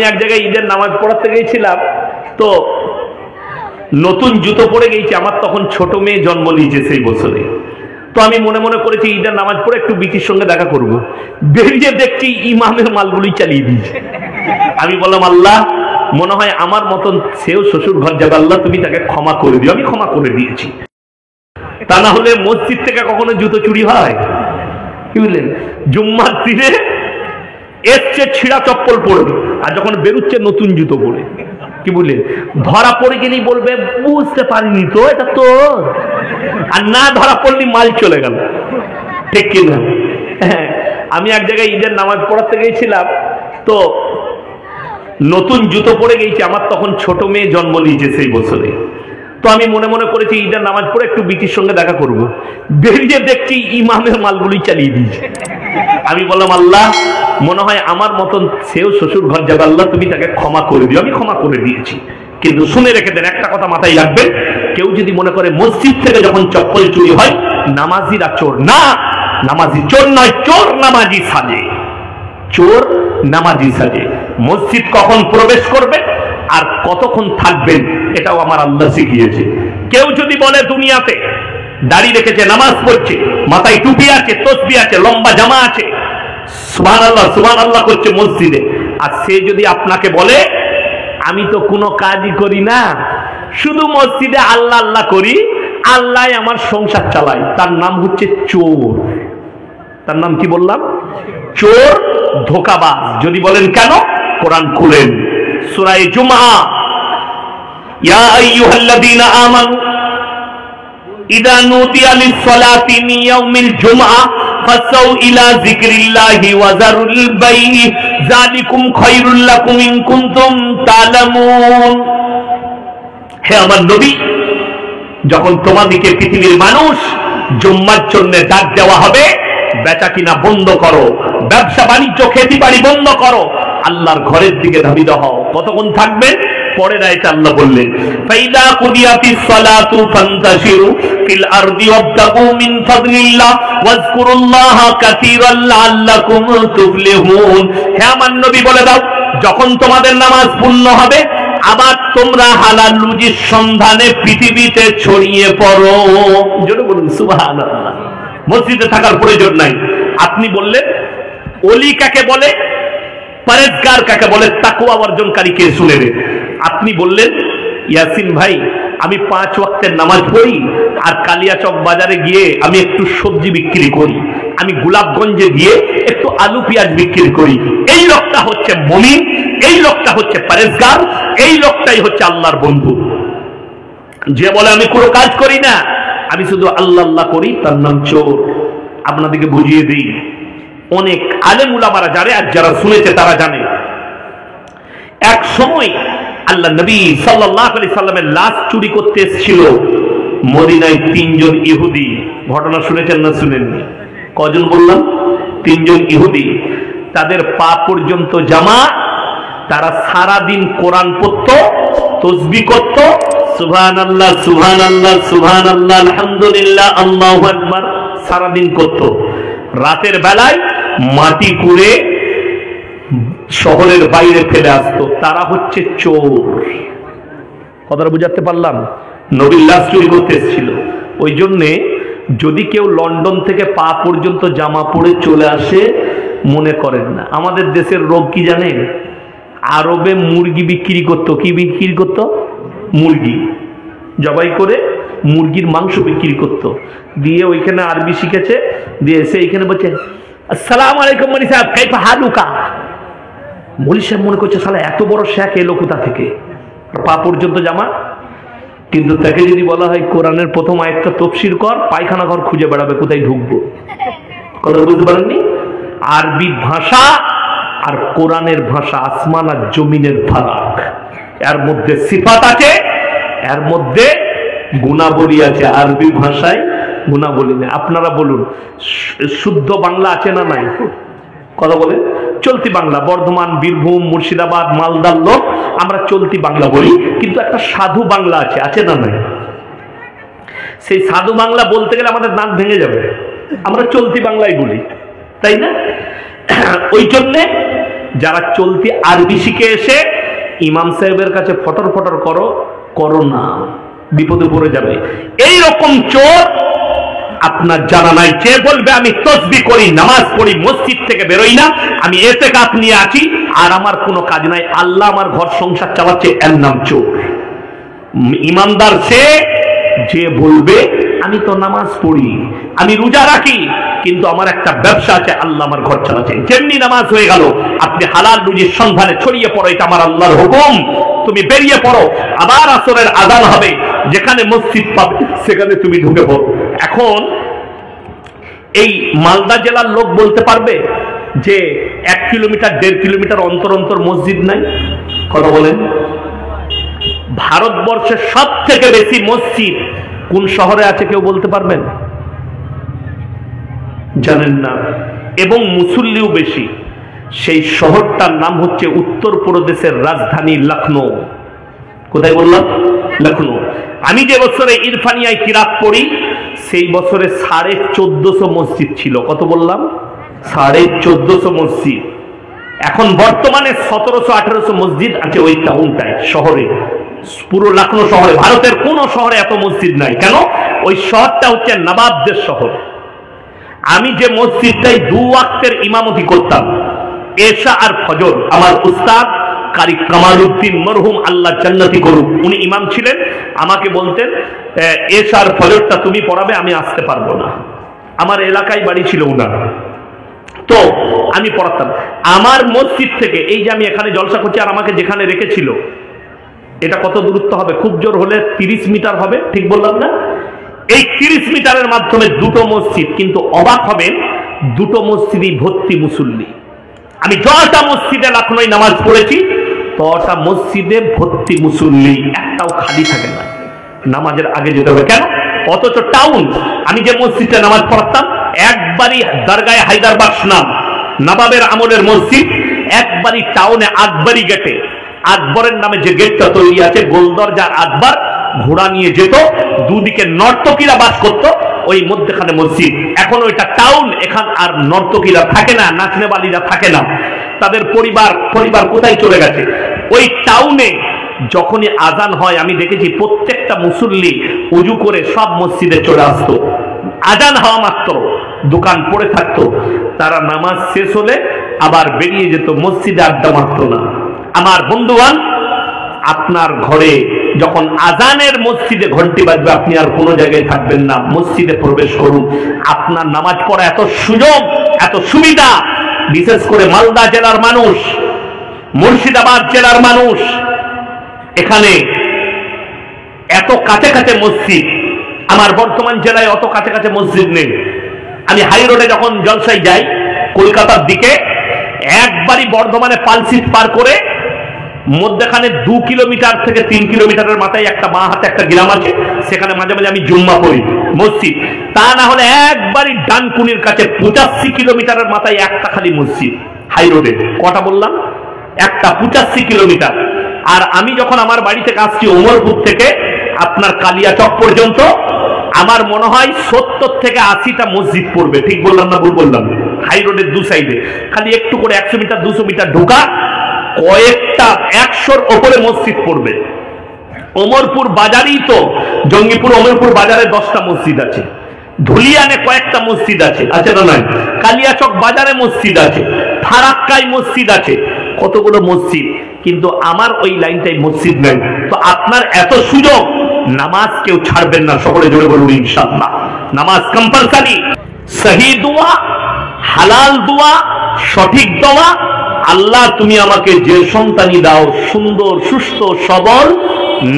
আমি এক জায়গায় ঈদের নামাজ পড়াতে গিয়েছিলাম, তো নতুন জুতো পরে গেছি। আমার তখন ছোট মেয়ে জন্ম নিয়েছে সেই বছরে। তো আমি মনে মনে করেছি ঈদের নামাজ পড়ে একটু বিটির সঙ্গে দেখা করব। বেরিয়ে দেখছি ইমামের মালগুলি চালিয়ে দিয়েছে। আমি বললাম, আল্লাহ, মনে হয় আমার মতন সেও শ্বশুর ঘর যাবে, আল্লাহ তুমি তাকে ক্ষমা করে দিও। আমি ক্ষমা করে দিয়েছি। তা না হলে মসজিদ থেকে কখনো জুতো চুরি হয়? কি বললেন? জুম্মার দিনে এসছে ছিঁড়া চপ্পল পরবে, আর যখন বেরুচ্ছে নতুন জুতো পরে। কি বললেন? ধরা পড়ে গেলেই বলবে বুঝতে পারিনি তো, এটা তো। আর না ধরা পড়লি মাল চলে গেল। ঠিক কিনা? হ্যাঁ, আমি এক জায়গায় ঈদের নামাজ পড়াতে গিয়েছিলাম, তো নতুন জুতো পরে গেছি। আমার তখন ছোট মেয়ে জন্ম নিয়েছে সেই বছরে। তো আমি মনে মনে করেছি ঈদের নামাজ পড়ে একটু বিটির সঙ্গে দেখা করব। বেরিয়ে দেখছি ইমামের মালগুলি চালিয়ে দিয়েছে। আমি বললাম, আল্লাহ, মনে হয় আমার মতন সেও শ্বশুর ঘর যাবে, আল্লাহ তুমি তাকে ক্ষমা করে দিও। আমি ক্ষমা করে দিয়েছি। কিন্তু শুনে রেখে দেন, একটা কথা মাথায় রাখবেন, কেউ যদি মনে করে মসজিদ থেকে যখন চপ্পল চুরি হয় নামাজিরা চোর, না, নামাজি চোর নয়, চোর নামাজি সাজে। চোর নামাজি সাজে। মসজিদ কখন প্রবেশ করবে আর কতক্ষণ থাকবেন এটাও আমার আল্লাহ শিখিয়েছে। কেউ যদি বলে দুনিয়াতে দাড়ি রেখেছে, নামাজ পড়ছে, মাথায় টুপি আছে, তসবিহ আছে, লম্বা জামা আছে, সুবহানাল্লাহ সুবহানাল্লাহ করছে মসজিদে, আর সে যদি আপনাকে বলে আমি তো কোনো কাজই করি না, শুধু মসজিদে আল্লাহ আল্লাহ করি, আল্লাহ আমার সংসার চালায়, তার নাম হচ্ছে চোর। তার নাম কি বললাম? চোর, ধোঁকাবাজ। যদি বলেন কেন, কোরআন খুলেন, সূরা জুমআ, ইয়া আইয়ুহাল্লাযীনা আমানু ইযা নুদিয়া লিস-সালাতি মিন ইয়াউমিল জুমআ ফাসাউ ইলা যিকরিল্লাহি ওয়া যারুল বাই'আ যালিকুম খায়রুল লাকুম ইন কুনতুম তা'লামুন। হে আমার নবী, যখন তোমাদেরকে পৃথিবীর মানুষ জুম্মার জন্য ডাক দেওয়া হবে, বেচা কিনা বন্ধ করো, ব্যবসা বাণিজ্য খেতি বাড়ি বন্ধ করো, আল্লাহর ঘরের দিকে ধাবিত হও। কতক্ষণ থাকবেন? পরের আয়াতে আল্লাহ বললেন, ফাইদা কুদিয়াতিস সালাতু ফান্তাশিরু ফিল আরদি ওয়াবতাগু মিন ফাদলিল্লাহ ওয়াজকুরুল্লাহা কাসীরান লাআল্লাকুম তুফলিহুন। হে আমার নবী, বলে দাও, যখন তোমাদের নামাজ পূর্ণ হবে আবার তোমরা হালাল রুজির সন্ধানে পৃথিবীতে ছড়িয়ে পড়ো। জোরে বলুন সুবহানাল্লাহ। মসজিদে থাকার প্রয়োজন নাই। আপনি বললেন ওলি কাকে বলে, পরেজগার কাকে বলে, তাকওয়া অর্জনকারী কে, শুনে নেন। আপনি বললেন ইয়াসিন ভাই, আমি 5 ওয়াক্তের নামাজ পড়ি, আর কালিয়াচক বাজারে গিয়ে আমি একটু সবজি বিক্রি করি, আমি গোলাপগঞ্জে গিয়ে একটু আলু পেঁয়াজ বিক্রি করি, এই লোকটা হচ্ছে মুমিন, এই লোকটা হচ্ছে পরেজগার, এই লোকটাই হচ্ছে আল্লাহর বন্ধু। যে বলে আমি কোনো কাজ করি না, আমি শুধু আল্লাহ আল্লাহ করি, তার নাম চোর। আপনাদেরকে বুঝিয়ে দিই, অনেক আলেম উলামারা জানে, আর যারা শুনেছে তারা জানে। এক সময় আল্লাহ নবী সাল্লাল্লাহু আলাইহি সাল্লামের লাশ চুরি করতে এসেছিল মদিনায় 3 জন ইহুদি। ঘটনা শুনেছেন না শুনেননি? কজন বললাম? 3 জন ইহুদি। তাদের পা পর্যন্ত জামা, তারা সারা দিন কোরআন পড়তো, তাসবিহ করত, সুবহানাল্লাহ সুবহানাল্লাহ সুবহানাল্লাহ আলহামদুলিল্লাহ আল্লাহু আকবার সারা দিন করত। রাতের বেলায় মাটি কুড়ে শহরের বাইরে ফেলে আসতো। তারা হচ্ছে চোর। কথাটা বুঝাতে পারলাম? নবীর লাশ চুরি করতে এসেছিল। ওই জন্যে যদি কেউ লন্ডন থেকে পা পর্যন্ত জামা পরে চলে আসে, মনে করেন না। আমাদের দেশের রোগ কি জানেন? আরবে মুরগি বিক্রি করতো। কি বিক্রি করতো? মুরগি জবাই করে মুরগির মাংস বিক্রি করতো। দিয়ে ওইখানে আরবি শিখেছে, দিয়ে এসে এইখানে বলছে আসসালামু আলাইকুম মনি সাহেব, কাইফা হালুকা। মনি সাহেব মনে করছে শালা এত বড় শেখ এলো কোথা থেকে, পা পর্যন্ত জামা। কিন্তু তাকে যদি বলা হয় কোরআনের প্রথম আয়াতটা তাফসীর কর, পায়খানা ঘর খুঁজে বেড়াবে কোথায় ঢুকবো। কথা বুঝতে পারেননি? আরবি ভাষা আর কোরআনের ভাষা আসমান আর জমিনের ফারাক। এর মধ্যে সিফাত আছে, এর মধ্যে গুণাবলী আছে। আরবি ভাষায় গুণাবলী নেই। আপনারা বলুন, শুদ্ধ বাংলা আছে না নাই? কথা বলে চলতি বাংলা। বর্ধমান, বীরভূম, মুর্শিদাবাদ, মালদার লোক আমরা চলতি বাংলা বলি, কিন্তু একটা সাধু বাংলা আছে, আছে না নাই? সেই সাধু বাংলা বলতে গেলে আমাদের দাঁত ভেঙে যাবে। আমরা চলতি বাংলাই বলি, তাই না? ওই জন্যে যারা চলতি আরবি শিখে এসে ইমাম সাহেবের কাছে ফটর ফটর করো না, বিপদে পড়ে যাবে। এই রকম চোর আপনার জানা নাই। যে বলবে আমি তসবিহ করি, নামাজ পড়ি, মসজিদ থেকে বেরোই না, আমি ইতিকাফ নিয়ে আছি আর আমার কোনো কাজ নাই, আল্লাহ আমার ঘর সংসার চালাচ্ছে, এর নাম চোর। ইমানদার সে যে বলবে আমি তো নামাজ পড়ি, আমি রোজা রাখি, কিন্তু আমার একটা ব্যবসা আছে, আল্লাহ আমার ঘর চালাচ্ছে। যেমনি নামাজ হয়ে গেল, আপনি হালাল রুজির সন্ধানে ছড়িয়ে পড়ো, এটা আমার আল্লাহর হুকুম, তুমি বেরিয়ে পড়ো। আবার আসরের আযান হবে, যেখানে মসজিদ পাবে সেখানে তুমি ঢুকে পড়ো। এখন এই মালদা জেলার লোক বলতে পারবে যে 1 কিলোমিটার 1.5 কিলোমিটার অন্তর অন্তর মসজিদ নাই? কথা বলেন। ভারতবর্ষের সব থেকে বেশি মসজিদ কোন শহরে আছে কেউ বলতে পারবেন? জানেন না। এবং মুসল্লিও বেশি। সেই শহরটার নাম হচ্ছে উত্তরপ্রদেশের রাজধানী লখনৌ। কোথায় বললাম? লখনৌ। আমি যে বছরে ইরফানিয়ায় কিরাত পড়ি সেই বছরে 1450 মসজিদ ছিল। কত বললাম? 1450 মসজিদ। এখন বর্তমানে 1700-1800 মসজিদ আছে ওই টাউনটায়, শহরে, পুরো লখনৌ শহরে। ভারতের কোন শহরে এত মসজিদ নাই। কেন? ওই শহরটা হচ্ছে নবাবদের শহর। আমি যে মসজিদটাই 2 ওয়াক্তের ইমামতি করতাম, এশা আর ফজর, আমার উস্তাদ কারি কামালউদ্দিন মরহুম, আল্লাহ জান্নাতি করুক, উনি ইমাম ছিলেন। আমাকে বলতেন এশা আর ফজরটা তুমি পড়াবে, আমি আসতে পারবো না। আমার এলাকায় বাড়ি ছিল উনার, তো আমি পড়াতাম। আমার মসজিদ থেকে, এই যে আমি এখানে জলসা করছি আর আমাকে যেখানে রেখেছিল, এটা কত দূরত্ব হবে? খুব জোর হলে 30 মিটার হবে, ঠিক বললাম না? এই 30 মিটারের মাধ্যমে 2টো মসজিদ, কিন্তু অবাক হবেন 2টো মসজিদই ভর্তি মুসল্লি। আমি যটা মসজিদে লখনৌ নামাজ পড়েছি তটা মসজিদে ভর্তি মুসল্লি, একটাও খালি থাকে না। নামাজের আগে যেতে হবে। কেন? অথচ টাউন, আমি যে মসজিদে নামাজ পড়তাম একবারই দরগায় হায়দারবাগ নাম, নবাবের আমলের মসজিদ, একবারই টাউনে আকবরী গেটে, আকবরের নামে যে গেটটা তৈরি আছে, গোলদরজার আকবর ঘোড়া নিয়ে যেত, দুদিকে নর্তকীরা বাস করত, ওই মধ্যখানে মসজিদ। এখন ওইটা টাউন, এখান আর নর্তকীরা থাকে না, নাচনেবালিরা থাকে না, তাদের পরিবার কোথায় চলে গেছে। ওই টাউনে যখনই আজান হয় আমি দেখেছি প্রত্যেকটা মুসল্লি উজু করে সব মসজিদে চলে আসতো। আজান হওয়া মাত্র দোকান পড়ে থাকতো, তারা নামাজ শেষ হলে আবার বেরিয়ে যেত, মসজিদে আড্ডা মারতো না। আমার বন্ধুগণ, আপনার ঘরে যখন আজানের মসজিদে ঘন্টি বাজবে আপনি আর কোনো জায়গায় থাকবেন না, মসজিদে প্রবেশ করুন। আপনার নামাজ পড়া এত সুযোগ, এত সুবিধা, বিশেষ করে মালদা জেলার মানুষ, মুর্শিদাবাদ জেলার মানুষ, এখানে এত কাছে কাছে মসজিদ। আমার বর্তমান জেলায় অত কাছে কাছে মসজিদ নেই। আমি হাই রোডে যখন জলসায় যাই কলকাতার দিকে, একবারই বর্ধমানে পালসিট পার করে মধ্যখানে 2 কিলোমিটার থেকে 3 কিলোমিটারের মাথায় একটা বাঁ হাতে একটা গ্রাম আছে, সেখানে মাঝে মাঝে আমি জুম্মা পড়ি মসজিদ। তা না হলে একবারই ডানকুনির কাছে 85 কিলোমিটারের মাথায় একটা খালি মসজিদ। হাই রোডে কটা বললাম? একটা, 85 কিলোমিটার। আর আমি যখন আমার বাড়ি থেকে আসছি ওমরপুর থেকে আপনার কালিয়াচক পর্যন্ত, আমার মনে হয় 70 থেকে 80টা মসজিদ পড়বে। ঠিক বললাম না ভুল বললাম? হাই রোডের 2 সাইডে খালি একটু করে 100 মিটার 200 মিটার ঢোকা, কয়েকটা 100-র ওপরে মসজিদ পড়বে। ওমরপুর বাজারেই তো, জঙ্গিপুর ওমরপুর বাজারে 10টা মসজিদ আছে, ধুলিয়ানে কয়েকটা মসজিদ আছে, আছে না নয়? কালিয়াচক বাজারে মসজিদ আছে, ফারাক্কায় মসজিদ আছে, কতগুলো মসজিদ, কিন্তু আমার ওই লাইনটাই মসজিদ নেই। তো আপনার এত সুযোগ, নামাজ কেউ ছাড়বেন না, সকলে জোরে বলুন ইনশাআল্লাহ। নামাজ কম্পালসারি। সহি দোয়া, হালাল দোয়া, সঠিক দোয়া। আল্লাহ তুমি আমাকে যে সন্তানি দাও, সুন্দর সুস্থ সবল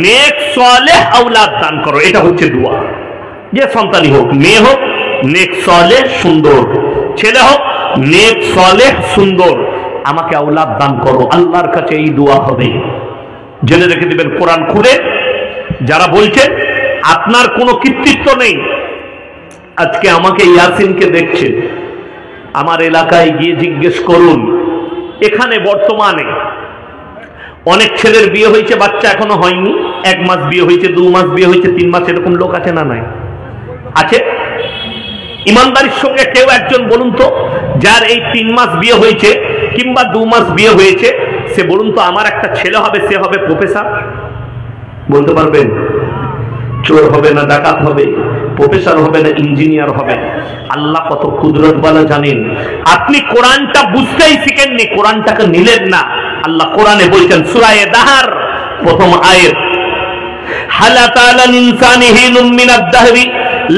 নেক সালেহ আওলাদ দান করো, এটা হচ্ছে দোয়া। যে সন্তানি হোক, মেয়ে হোক নেক সালেহ সুন্দর, ছেলে হোক নেক সালেহ সুন্দর, আমাকে আওলাদ দান করো। আল্লাহর কাছে এই দোয়া হবে। জেনে রেখে দিবেন, কোরআন খুলে যারা বলছেন আপনার কোনো কৃতিত্ব নেই, আজকে আমাকে ইয়াসিনকে দেখছেন, আমার এলাকায় গিয়ে জিজ্ঞেস করুন, এখানে বর্তমানে অনেক ছেলের বিয়ে হয়েছে, বাচ্চা এখনো হয়নি, 1 মাস বিয়ে হয়েছে, 2 মাস বিয়ে হয়েছে, 3 মাস, এরকম লোক আছে না নাই? আছে। ইমানদারির সঙ্গে কেউ একজন বলুন তো, যার এই 3 মাস বিয়ে হয়েছে, কিংবা 2 মাস বিয়ে হয়েছে, সে বলুন তো আমার একটা ছেলে হবে, সে হবে প্রফেসর? বলতে পারবেন? চোর হবে না ডাকাত হবে, প্রফেসর হবে না ইঞ্জিনিয়ার হবে? আল্লাহ কত কুদরতওয়ালা জানেন। আপনি কোরআনটা বুঝতেই শিখেননি, কোরআনটাকে নিলেন না। আল্লাহ কোরআনে বলছেন সূরা দাহর প্রথম আয়াত, হালাতা আলাল ইনসানি হিনুম মিনাদ দাহরি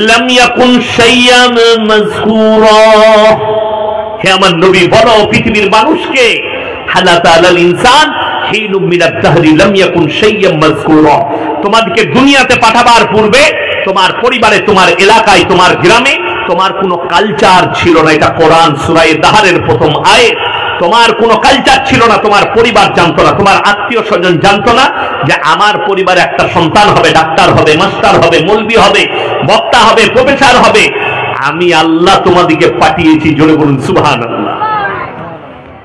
লাম ইয়াকুন শাইয়াম মাযকুরা। হে আমার নবী বলো পৃথিবীর মানুষকে, হালাতা আলাল ইনসান হিনুম মিনাদ দাহরি লাম ইয়াকুন শাইয়াম মাযকুরা। তোমাদেরকে দুনিয়াতে পাঠাবার পূর্বে তোমার পরিবারে, তোমার এলাকায়, তোমার গ্রামে তোমার কোনো কালচার ছিল না। এটা কোরআন সূরা দাহরের প্রথম আয়াত। তোমার কোনো কালচার ছিল না, তোমার পরিবার জানতো না, তোমার আত্মীয় স্বজন জানতো না যে আমার পরিবারে একটা সন্তান হবে, ডাক্তার হবে, মাস্টার হবে, মৌলবি হবে, বক্তা হবে, প্রফেসর হবে। আমি আল্লাহ তোমাদেরকে পাঠিয়েছি, জোরে বলুন সুবহানাল্লাহ।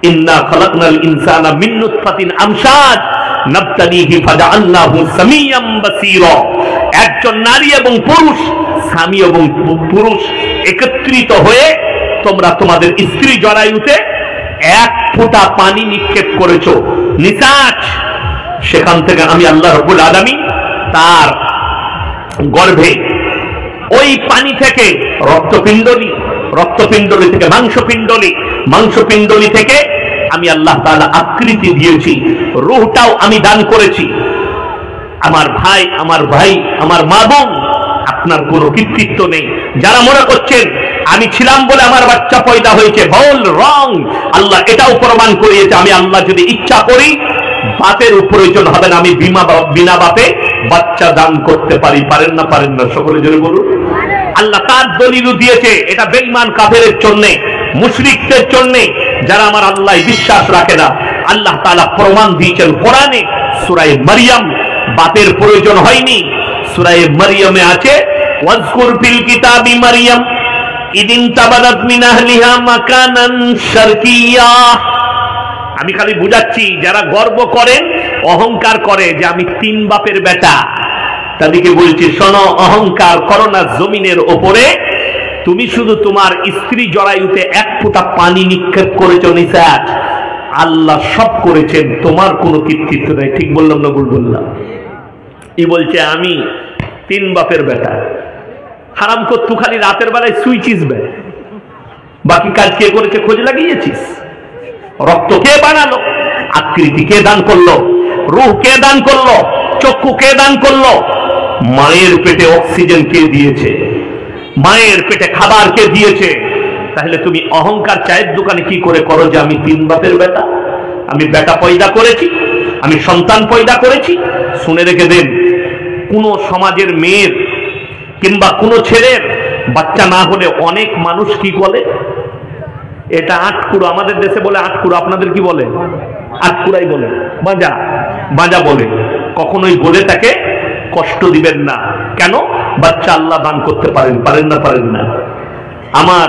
ইন্না খালাকনাল ইনসানা মিন নুতফাতিন আমশাজ নাবতালিহি ফাজআলনাহু সামিয়াম বাসীরা। একজন নারী এবং পুরুষ, স্বামী এবং পুরুষ একত্রিত হয়ে তোমরা তোমাদের স্ত্রী জরায়ুতে 1 ফোঁটা পানি নিক্ষেপ করেছো, নিসাজ। সেখান থেকে আমি আল্লাহ রাব্বুল আলামিন তার গর্ভে ওই পানি থেকে রক্তপিণ্ডলি, রক্তপিণ্ডলি থেকে মাংসপিণ্ডলি, মাংসপিণ্ডলি থেকে আমি আল্লাহ তাআলা আকৃতি দিয়েছি, রূহটাও আমি দান করেছি। আমার ভাই, আমার মা বোন, আপনার কোনো কৃতিত্ব নেই। যারা মনে করছেন আমি ছিলাম বলে আমার বাচ্চা পয়দা হয়েছে, ভুল, রং। আল্লাহ এটাও প্রমাণ করিয়েছে আমি আল্লাহ যদি ইচ্ছা করি বাপের প্রয়োজন হবে না, আমি বিনা বাপে বাচ্চা দান করতে পারি। পারেন না? পারেন না? সকলে জোরে বলুন। আল্লাহ তার দলিলও দিয়েছে। এটা বেঈমান কাফেরের জন্য, মুশরিকদের জন্য, যারা আমার আল্লাহ বিশ্বাস রাখে না। আল্লাহ তাআলা প্রমাণ দিয়েছেন কোরআনে সূরা মারইয়াম। বাপের প্রয়োজন হয়নি। সূরা মারইয়ামে আছে ওয়াজকুর ফিল কিতাবি মারইয়াম ইদিন তাবাদাত মিন আহলিহা মাকানান শারকিয়া। আমি খালি বুঝাচ্ছি, যারা গর্ব করেন, অহংকার করে যে আমি 3 বাপের বেটা, তাদেরকে বলছি শোনো, অহংকার করো না জমিনের ওপরে। তুমি শুধু তোমার স্ত্রী জরায়ুতে 1 ফোঁটা পানি নিক্ষেপ করেছো, নিসাজ। আল্লাহ সব করেছেন, তোমার কোনো কৃতিত্ব নাই। ঠিক বললাম না ভুল বললাম? ই বলছে আমি 3 বাপের বেটা। হারাম কর, তুই খালি রাতের বেলায় শুইছিস বে, বাকি কাজ কে করেছে খোঁজ লাগিয়েছিস? রক্ত কে বানালো? আকৃতি কে দান করলো? রূহ কে দান করলো? চক্ষু কে দান করলো? মায়ের পেটে অক্সিজেন কে দিয়েছে? মায়ের পেটে খাবার কে দিয়েছে? তাহলে তুমি অহংকার চায়ের দোকানে কি করে করো যে আমি 3 বাপের বেটা, আমি বেটা পয়দা করেছি, আমি সন্তান পয়দা করেছি? শুনে রেখে দেন, কোন সমাজের মেয়ের কিংবা কোন ছেলের বাচ্চা না হলে অনেক মানুষ কি বলে, এটা আটকুড়ো। আমাদের দেশে বলে আটকুড়ো, আপনাদের কি বলে? আটকুড়াই বলে, বাজা বাজা বলে। কখনোই বলে তাকে কষ্ট দিবেন না। কেন? বাচ্চা আল্লাহ দান করতে পারেন। পারেন না? পারেন না? আমার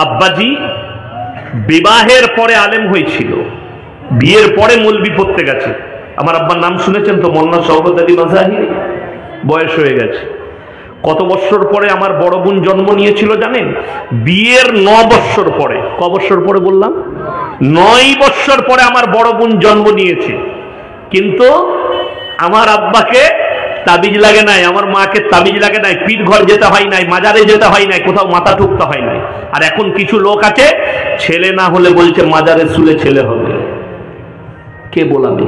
আব্বাজি বিবাহের পরে আলেম হয়েছিল, বিয়ের পরে মৌলবি পড়তে গেছে। আমার আব্বার নাম শুনেছেন তো, মোল্লা শওকত আলী মাজাহিরি। বয়স হয়ে গেছে। কত বছর পরে আমার বড় বোন জন্ম নিয়েছিল জানেন? বিয়ের 9 বছর পরে। ক বছর পরে বললাম? 9 বছর পরে আমার বড় বোন জন্ম নিয়েছে। কিন্তু আমার আব্বাকে তাবিজ লাগে নাই, আমার মাকে তাবিজ লাগে নাই, পীর ঘর যেতে হয় নাই, মাজারে যেতে হয় নাই, কোথাও মাথা ঠুকতে হয় নাই। আর এখন কিছু লোক আছে, ছেলে না হলে বলছে মাজারে শুলে ছেলে হবে। কে বলাবে?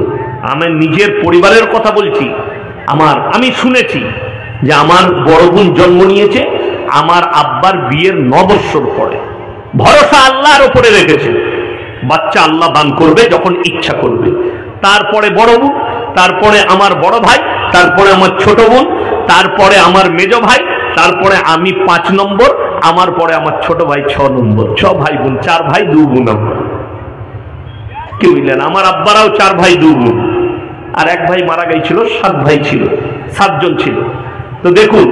আমি নিজের পরিবারের কথা বলছি। আমি শুনেছি যে আমার বড় বোন জন্ম নিয়েছে আমার আব্বার বিয়ের 9 বছর পরে। ভরসা আল্লাহর উপরে রেখেছে, বাচ্চা আল্লাহ দান করবে যখন ইচ্ছা করবে। তারপরে বড় বোন, তারপরে আমার বড় ভাই, তারপরে আমার ছোট বোন, তারপরে আমার মেজ ভাই, তারপরে আমি 5 নম্বর, আমার পরে আমার ছোট ভাই 6 নম্বর। 6 ভাই বোন, 4 ভাই 2 বোন। আমরা কি বুঝলেন? আমার আব্বারাও 4 ভাই 2 বোন, আর 1 ভাই মারা গিয়েছিল। 7 ভাই ছিল, 7 জন ছিল। তো দেখুন,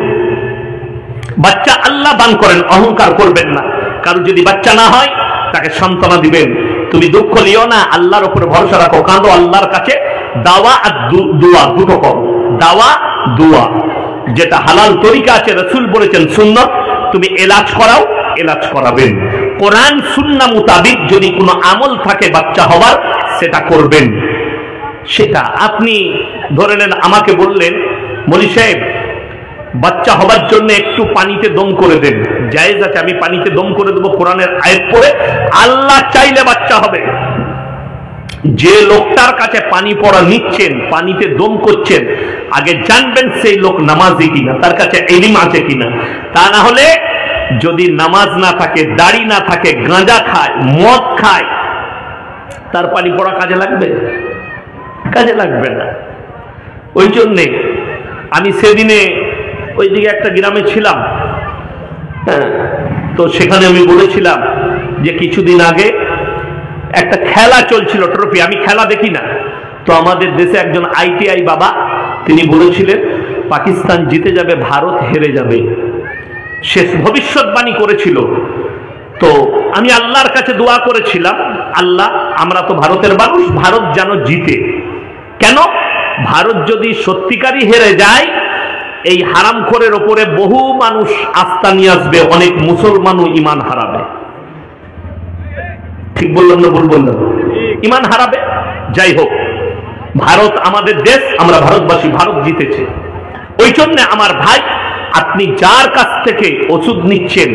বাচ্চা আল্লাহ দান করেন, অহংকার করবেন না। কারো যদি বাচ্চা না হয় তাকে সান্ত্বনা দিবেন, তুমি দুঃখ লিও না, আল্লাহর উপরে ভরসা রাখো, কাঁদো আল্লাহর কাছে। দাওয়া আর দোয়া দুটো করো। দাওয়া, দোয়া, যেটা হালাল তরিকা আছে, রাসূল বলেছেন সুন্নাত, তুমি এলাজ করাও, এলাজ করাবেন। কোরআন সুন্নাহ মোতাবিক যদি কোনো আমল থাকে বাচ্চা হওয়ার, সেটা করবেন। সেটা আপনি ধরে নেন, আমাকে বললেন মৌলী সাহেব বাচ্চা হবার জন্য একটু পানিতে দম করে দেন, জায়েজ আছে, আমি পানিতে দম করে দেবো কোরআনের আয়াত পড়ে, আল্লাহ চাইলে বাচ্চা হবে। যে লোকটার কাছে পানি পড়া নিচ্ছেন, পানিতে দম করছেন, আগে জানবেন সেই লোক নামাজি কিনা, তার কাছে ইলম আছে কিনা। তা না হলে যদি নামাজ না থাকে, দাড়ি না থাকে, গাঁজা খায়, মদ খায়, তার পানি পড়া কাজে লাগবে? কাজে লাগবে না। ওই জন্যে আমি সেদিনে ওইদিকে একটা গ্রামে ছিলাম, হ্যাঁ, তো সেখানে আমি বলেছিলাম যে কিছুদিন আগে একটা খেলা চলছিল, ট্রফি, আমি খেলা দেখি না, তো আমাদের দেশে একজন ITI বাবা তিনি বলেছিলেন পাকিস্তান জিতে যাবে, ভারত হেরে যাবে, শেষ ভবিষ্যৎবাণী করেছিল। তো আমি আল্লাহর কাছে দোয়া করেছিলাম, আল্লাহ আমরা তো ভারতের মানুষ, ভারত যেন জিতে। কেন? ভারত যদি সত্যিকারই হেরে যায়, এই হারামখোরের ওপরে বহু মানুষ আস্থা নিয়ে আসবে, অনেক মুসলমানও ঈমান হারাবে। ঠিক বললাম না ভুল বললাম? ঈমান হারাবে। যাই হোক, ভারত আমাদের দেশ, আমরা ভারতবাসী, ভারত জিতেছে। ওই জন্য আমার ভাই, আপনি যার কাছ থেকে ওষুধ নিচ্ছেন,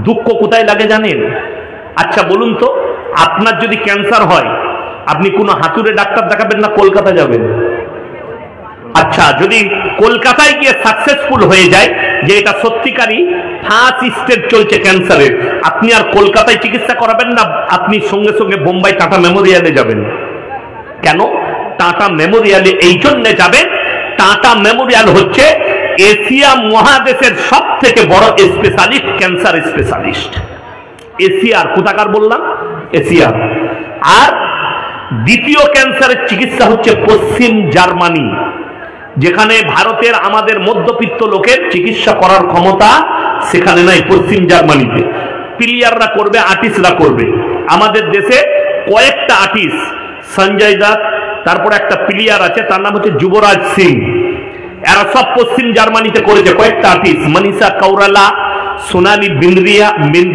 দুঃখ কোথায় লাগে জানেন? আচ্ছা বলুন তো, আপনার যদি ক্যান্সার হয়, আপনি কোনো হাতুড়ে ডাক্তার দেখাবেন না কলকাতা যাবেন? আচ্ছা, যদি কলকাতায় গিয়ে সাকসেসফুল হয়ে যায় যে এটা সত্যিকারই ফার্স্ট স্টেজ চলছে ক্যান্সারের, আপনি আর কলকাতায় চিকিৎসা করাবেন না, আপনি সঙ্গে সঙ্গে বোম্বাই টাটা মেমোরিয়ালে যাবেন। কেন? টাটা মেমোরিয়ালে এই জন্য যাবেন, টাটা মেমোরিয়াল হচ্ছে এশিয়া মহাদেশের সব থেকে বড় স্পেশালিস্ট, ক্যান্সার স্পেশালিস্ট। এশিয়ার, কোথাকার বললাম? এশিয়া। আর দ্বিতীয় ক্যান্সারের চিকিৎসা হচ্ছে পশ্চিম জার্মানি, যেখানে ভারতের আমাদের মধ্যবিত্ত লোকের চিকিৎসা করার ক্ষমতা সেখানে নাই, পশ্চিম জার্মানিতে। প্লেয়াররা করবে, আর্টিস্টরা করবে। আমাদের দেশে কয়েকটা আর্টিস্ট, সঞ্জয় দত্ত, তারপরে একটা প্লেয়ার আছে তার নাম হচ্ছে যুবরাজ সিং, এরা সব পশ্চিম জার্মানিতে করেছে। কয়েকটা আর্টিস্ট, মনীষা কৌরালা, সোনালি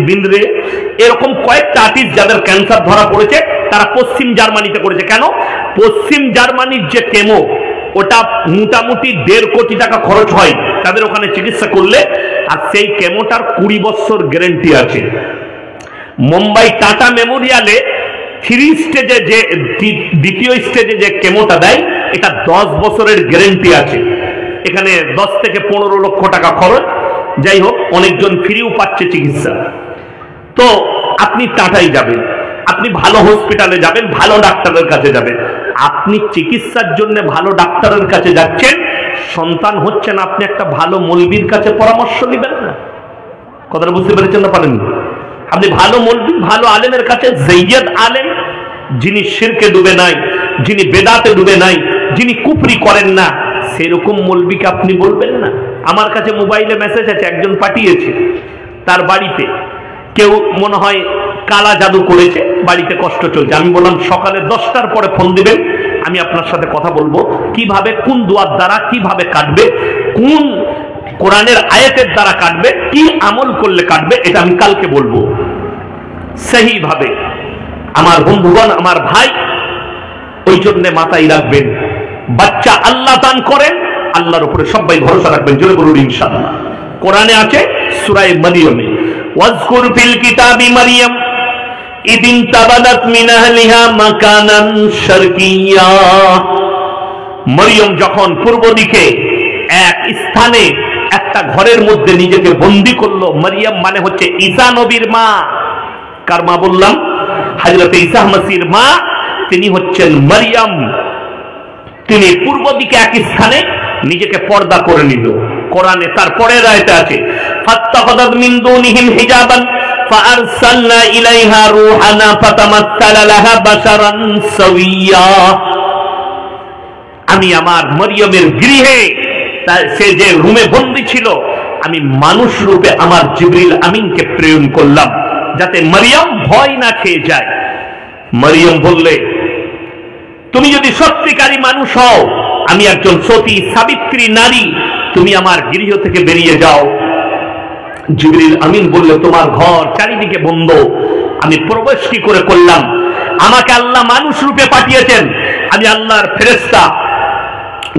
বিন্দ্রে, এরকম কয়েকটা আর্টিস্ট যাদের ক্যান্সার ধরা পড়েছে, তারা পশ্চিম জার্মানিতে করেছে। কেন? পশ্চিম জার্মানির যে কেমো, ওটা মোটামুটি 1.5 কোটি টাকা খরচ হয় তাদের ওখানে চিকিৎসা করলে, আর সেই কেমোটার 20 বছর গ্যারান্টি আছে। মুম্বাই টাটা মেমোরিয়ালে 3 স্টেজে যে দ্বিতীয় স্টেজে যে কেমোটা দেয়, এটা 10 বছরের গ্যারান্টি আছে। এখানে 10 থেকে 15 লক্ষ টাকা খরচ। যাই হোক, অনেকজন ফ্রিও পাচ্ছে চিকিৎসা। তো আপনি টাটাই যাবেন, আপনি ভালো হসপিটালে যাবেন, ভালো ডাক্তারের কাছে যাবেন। আপনি চিকিৎসার জন্য ভালো ডাক্তারের কাছে যাচ্ছেন, সন্তান হচ্ছে না, আপনি একটা ভালো মৌলবীর কাছে পরামর্শ নেবেন না? কথাটা বুঝতে পেরেছেন না পারেন? আপনি ভালো মৌলবী, ভালো আলেমের কাছে, সৈয়দ আলেম, যিনি শিরকে ডুবে নাই, যিনি বেদাতে ডুবে নাই, যিনি কুফরি করেন না, সেরকম মৌলবীকে আপনি বলবেন না? আমার কাছে মোবাইলে মেসেজ আছে, একজন পাঠিয়েছে, তার বাড়িতে কেউ মনে হয় কালা জাদু করেছে, বাড়িতে কষ্ট চলছে। আমি বললাম সকালে 10টার পরে ফোন দিবেন, আমি আপনার সাথে কথা বলবো কিভাবে, কোন দোয়ার দ্বারা কিভাবে কাটবে, কোন কোরআনের আয়াতের দ্বারা কাটবে, কি আমল করলে কাটবে, এটা আমি কালকে বলবো সেই ভাবে। আমার বন্ধুগণ, আমার ভাই, ওই জন্য মাথায় রাখবেন, বাচ্চা আল্লাহ দান করেন, আল্লাহর উপরে সবাই ভরসা রাখবেন। জোরে বলুন ইনশাআল্লাহ। কোরআনে আছে সূরা মারিয়ামে, ওয়াজকুর ফিল কিতাবি মারিয়াম ইদিন তাবাদাত মিন আহলিহা মাকানান শারকিয়্যা। মরিয়ম যখন পূর্ব দিকে এক স্থানে একটা ঘরের মধ্যে নিজেকে বন্দী করলো। মরিয়ম মানে হচ্ছে ঈসা নবীর মা। কার মা বললাম? হযরত ঈসা মসিহর মা, তিনি হচ্ছেন মরিয়ম। তিনি পূর্ব দিকে এক স্থানে নিজেকে পর্দা করে নিল। কোরআনে তারপরের আয়াতে আছে, ফাত্তাখাযাত মিন দুনিহিম হিজাবান ফাআরসালনা ইলাইহা রূহানা ফাতামাসসালা লাহা বাশারান সাওয়্যা। আমি আমার মরিয়মের গৃহে, সে যে রুমে বন্দী ছিল, আমি মানুষ রূপে আমার জিবরিল আমিনকে প্রেরণ করলাম, যাতে মরিয়ম ভয় না খেয়ে যায়। মরিয়ম বললে, তুমি যদি সত্যিকারী মানুষ হও, আমি একজন সতী সাবিত্রী নারী, তুমি আমার গৃহ থেকে বেরিয়ে যাও। জিবরিল আমিন বললে, তোমার ঘর চারিদিকে বন্ধ, আমি প্রবেশ কি করে করলাম? আমাকে আল্লাহ মানুষ রূপে পাঠিয়েছেন, আমি আল্লাহর ফেরেশতা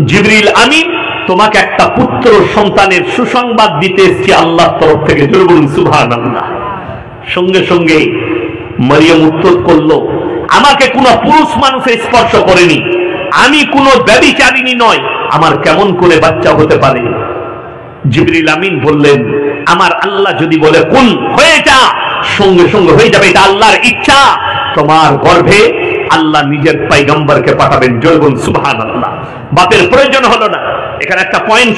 জিবরিল আমিন, তোমাকে একটা পুত্র সন্তানের সুসংবাদ দিতে এসেছি আল্লাহর তরফ থেকে। জোরে বলুন সুবহানাল্লাহ। সঙ্গে সঙ্গে মারিয়াম উত্তর করলো, আমাকে কোনো পুরুষ মানুষে স্পর্শ করেনি, আমি কোনো ব্যভিচারিণী নয়, আমার কেমন করে বাচ্চা হতে পারে? জিবরিল আমিন বললেন, আমার আল্লাহ যদি বলে কুন হয়ে যা, সঙ্গে সঙ্গে হয়ে যাবে, এটা আল্লাহর ইচ্ছা। তোমার গর্ভে আল্লাহ নিজের পয়গম্বরকে পাঠাবেন। জোরে বলুন সুবহানাল্লাহ। বাপের প্রয়োজন হলো না। এখানে একটা পয়েন্ট